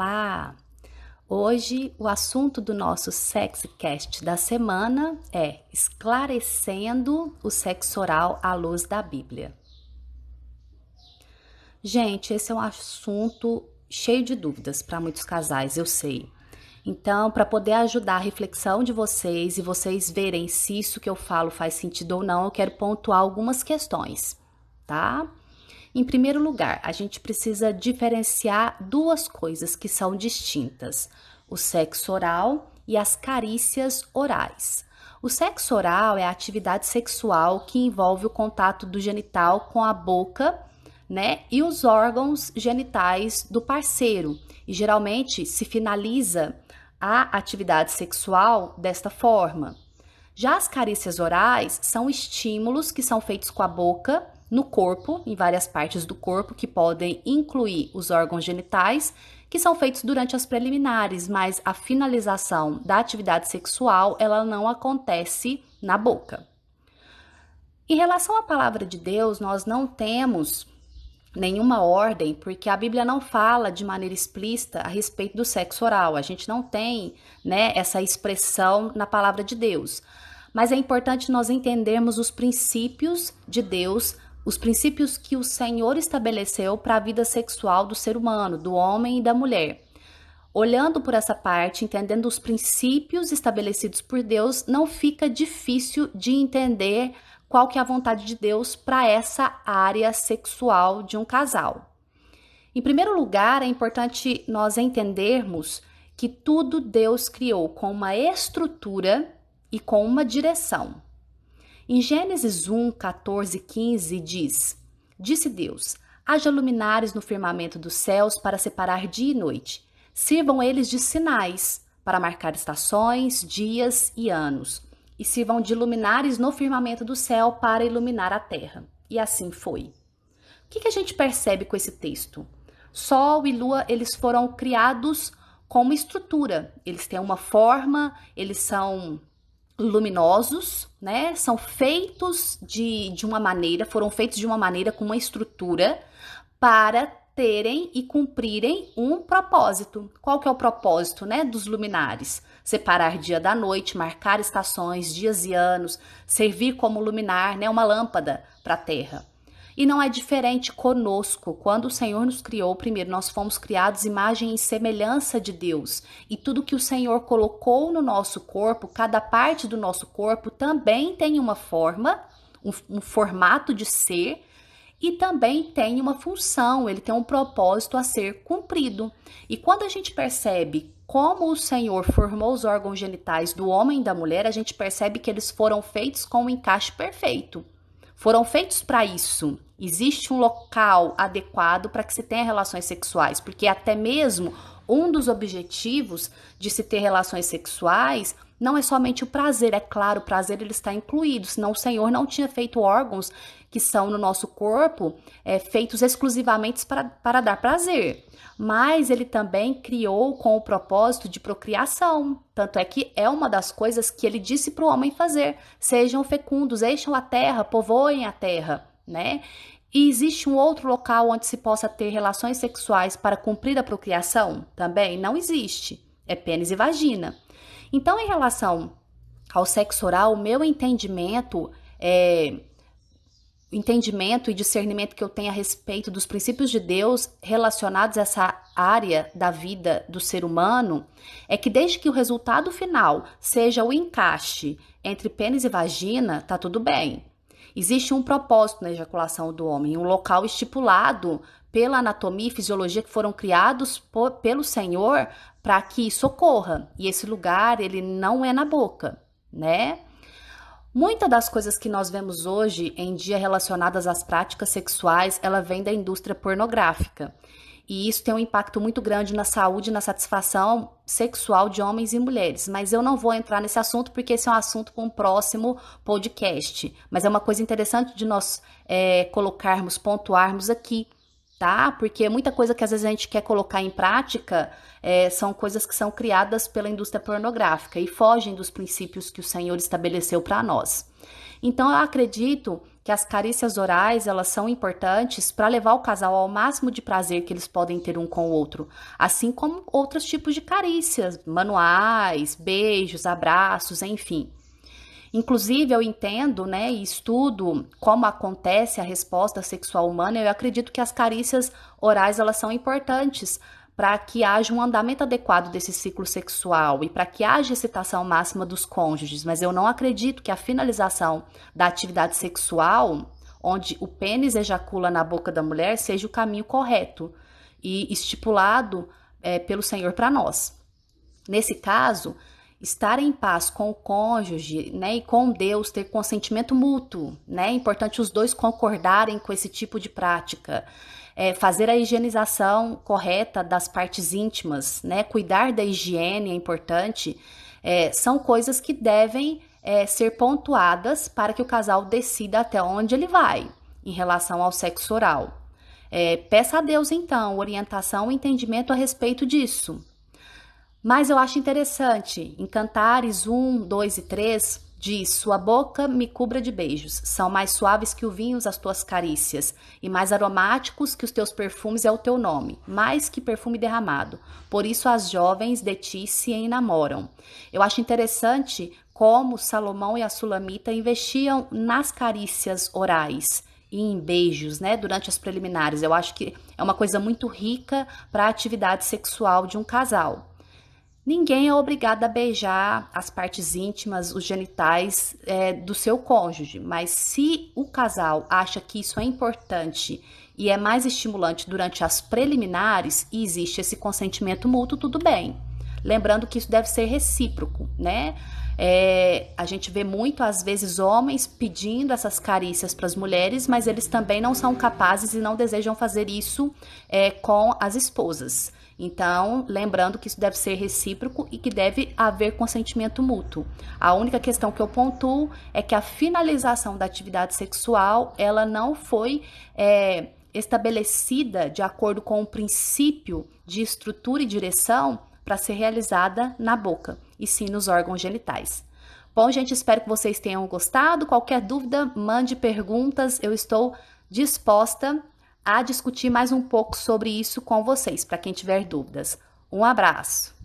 Olá! Hoje o assunto do nosso SexyCast da semana é esclarecendo o sexo oral à luz da Bíblia. Gente, esse é um assunto cheio de dúvidas para muitos casais, eu sei. Então, para poder ajudar a reflexão de vocês e vocês verem se isso que eu falo faz sentido ou não, eu quero pontuar algumas questões, tá? Em primeiro lugar, a gente precisa diferenciar duas coisas que são distintas: o sexo oral e as carícias orais. O sexo oral é a atividade sexual que envolve o contato do genital com a boca, né, e os órgãos genitais do parceiro. E geralmente se finaliza a atividade sexual desta forma. Já as carícias orais são estímulos que são feitos com a boca no corpo, em várias partes do corpo, que podem incluir os órgãos genitais, que são feitos durante as preliminares, mas a finalização da atividade sexual, ela não acontece na boca. Em relação à palavra de Deus, nós não temos nenhuma ordem, porque a Bíblia não fala de maneira explícita a respeito do sexo oral. A gente não tem, né, essa expressão na palavra de Deus. Mas é importante nós entendermos os princípios de Deus, os princípios que o Senhor estabeleceu para a vida sexual do ser humano, do homem e da mulher. Olhando por essa parte, entendendo os princípios estabelecidos por Deus, não fica difícil de entender qual que é a vontade de Deus para essa área sexual de um casal. Em primeiro lugar, é importante nós entendermos que tudo Deus criou com uma estrutura e com uma direção. Em Gênesis 1, 14 e 15 diz: Disse Deus: haja luminares no firmamento dos céus para separar dia e noite. Sirvam eles de sinais para marcar estações, dias e anos. E sirvam de luminares no firmamento do céu para iluminar a terra. E assim foi. O que a gente percebe com esse texto? Sol e lua, eles foram criados com uma estrutura. Eles têm uma forma, eles são luminosos, né? São feitos de uma maneira, foram feitos de uma maneira com uma estrutura para terem e cumprirem um propósito. Qual que é o propósito, né, dos luminares? Separar dia da noite, marcar estações, dias e anos, servir como luminar, né, uma lâmpada para a terra. E não é diferente conosco. Quando o Senhor nos criou, primeiro nós fomos criados imagem e semelhança de Deus. E tudo que o Senhor colocou no nosso corpo, cada parte do nosso corpo também tem uma forma, um formato de ser, e também tem uma função, ele tem um propósito a ser cumprido. E quando a gente percebe como o Senhor formou os órgãos genitais do homem e da mulher, a gente percebe que eles foram feitos com um encaixe perfeito. Foram feitos para isso. Existe um local adequado para que se tenha relações sexuais, porque até mesmo um dos objetivos de se ter relações sexuais não é somente o prazer. É claro, o prazer ele está incluído, senão o Senhor não tinha feito órgãos que são no nosso corpo feitos exclusivamente para dar prazer. Mas ele também criou com o propósito de procriação. Tanto é que é uma das coisas que ele disse para o homem fazer: sejam fecundos, encham a terra, povoem a terra, né? E existe um outro local onde se possa ter relações sexuais para cumprir a procriação? Também não existe. É pênis e vagina. Então, em relação ao sexo oral, o meu entendimento e discernimento que eu tenho a respeito dos princípios de Deus relacionados a essa área da vida do ser humano é que desde que o resultado final seja o encaixe entre pênis e vagina, tá tudo bem. Existe um propósito na ejaculação do homem, um local estipulado pela anatomia e fisiologia que foram criados pelo Senhor para que isso ocorra. E esse lugar, ele não é na boca, né? Muitas das coisas que nós vemos hoje em dia relacionadas às práticas sexuais, ela vem da indústria pornográfica. E isso tem um impacto muito grande na saúde e na satisfação sexual de homens e mulheres. Mas eu não vou entrar nesse assunto porque esse é um assunto para um próximo podcast. Mas é uma coisa interessante de nós colocarmos, pontuarmos aqui, tá? Porque muita coisa que às vezes a gente quer colocar em prática são coisas que são criadas pela indústria pornográfica e fogem dos princípios que o Senhor estabeleceu para nós. Então, eu acredito que as carícias orais, elas são importantes para levar o casal ao máximo de prazer que eles podem ter um com o outro, assim como outros tipos de carícias, manuais, beijos, abraços, enfim. Inclusive, eu entendo, né, e estudo como acontece a resposta sexual humana, eu acredito que as carícias orais, elas são importantes para que haja um andamento adequado desse ciclo sexual e para que haja excitação máxima dos cônjuges, mas eu não acredito que a finalização da atividade sexual, onde o pênis ejacula na boca da mulher, seja o caminho correto e estipulado pelo Senhor para nós. Nesse caso, estar em paz com o cônjuge, né, e com Deus, ter consentimento mútuo, né, é importante os dois concordarem com esse tipo de prática, fazer a higienização correta das partes íntimas, né, cuidar da higiene é importante, são coisas que devem ser pontuadas para que o casal decida até onde ele vai em relação ao sexo oral. Peça a Deus, então, orientação e entendimento a respeito disso. Mas eu acho interessante, em Cantares 1, 2 e 3, diz: Sua boca me cubra de beijos, são mais suaves que o vinho as tuas carícias, e mais aromáticos que os teus perfumes é o teu nome, mais que perfume derramado. Por isso as jovens de ti se enamoram. Eu acho interessante como Salomão e a Sulamita investiam nas carícias orais e em beijos, né, durante as preliminares. Eu acho que é uma coisa muito rica para a atividade sexual de um casal. Ninguém é obrigado a beijar as partes íntimas, os genitais do seu cônjuge, mas se o casal acha que isso é importante e é mais estimulante durante as preliminares e existe esse consentimento mútuo, tudo bem. Lembrando que isso deve ser recíproco, né? A gente vê muito, às vezes, homens pedindo essas carícias para as mulheres, mas eles também não são capazes e não desejam fazer isso com as esposas. Então, lembrando que isso deve ser recíproco e que deve haver consentimento mútuo. A única questão que eu pontuo é que a finalização da atividade sexual, ela não foi estabelecida de acordo com o princípio de estrutura e direção para ser realizada na boca, e sim nos órgãos genitais. Bom, gente, espero que vocês tenham gostado. Qualquer dúvida, mande perguntas. Eu estou disposta a discutir mais um pouco sobre isso com vocês, para quem tiver dúvidas. Um abraço!